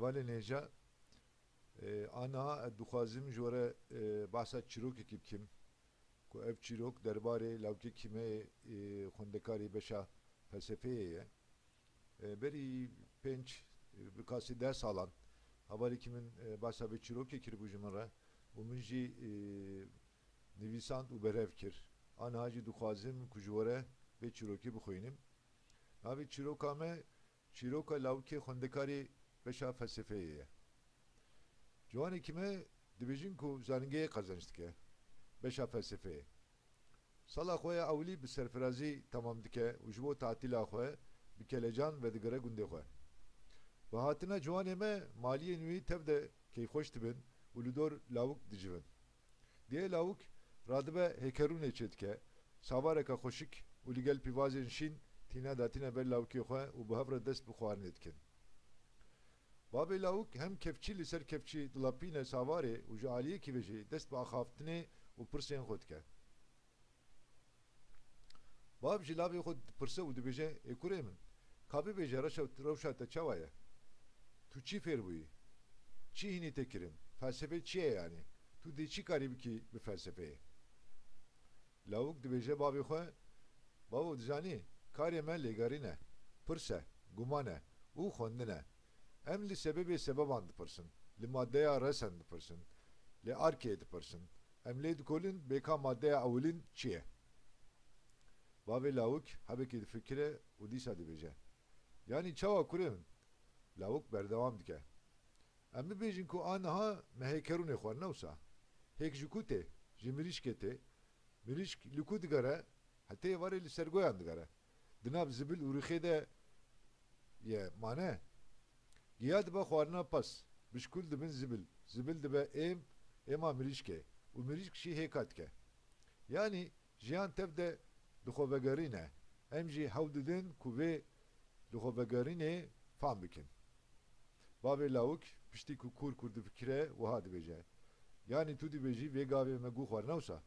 Hevalê nêja aniha ez dixwazim ji were behsa çîrokekî bikim ku ev çîrok derbarê lawkekî me xwendekarî beşa felsefeyê ye. Berî pênc bi qasî 10 salan hevalekî min behsa vê çîrokê kiribû ji min re û min jî nivîsand û berhev kir. Aniha jî dixwazim ku ji were vê çîrokî bixwînim. Navê çîroka me çîroka lawkê xwendekarî beşa felsefeyê ye. Ciwanekî me dibêjin ku zanîngehê qezanc dike beşa felsefeyê. Sala xwe ya ewlî bi serfirazî temam dike û ji bo tatîla xwe bi kelecan ve digere gundê xwe. Bi hatina ciwanê me maliyê nûyî tev de keyfxweş dibin û li dor lawik dicivin. Diye lawik radibe hêkerûnê çê dike, savareka xweşik û li gel pîvazên şîn tîne datîne ber lawikê xwe û bi hev re dest bi xwarinê dikin. Bavê lawik hem kevçî li ser kevçî dilapîne savarê û ji aliyekî ve jî dest bi axaftinê û pirsên xwe dike. Bav ji lavê xwe dipirse û dibêje kurê min ka bibêje rewşa te çawa ye? Tu çi fêr bûyî? Çi hînî te kirin? Felsefe çi ye yani? Tu dê çi karî bikî bi felsefeyê? Lawik dibêje bavê xwe bavo dizanî karê me lêgarîn e, pirs e, guman e û xwendin e. Em li sebebê sebeban dipirsin, li maddeya resen dipirsin, li arkê dipirsin. Em lê dikolin bêka maddeya ewilîn çi ye? Bavê lawik hebekî difikire û dîsa dibêje. Yani çawa kurê min? Lawik berdewam dike. Em bibêjin ku aniha me hêkerûnê xwarin ewsa. Hêk ji ku tê? Ji mirîşkê tê. Mirîşk li ku digere? Hetê warê li ser goyan digere. Di nav zibil û rîxê de ye mane. Giya dibe xwarina pas, bişkûl dibin zibil, zibil dibe êma mirîşkê û mirîşk jî hêka dike. Yani jiyan tev de dixwevegerîn e. Em jî hew didin ku vê dixwevegerînê fam bikin. Bavê lawik piştî ku kur difikire wiha dibêje. Yani tu dibêjî vê gavê me gû xwarin ewsa.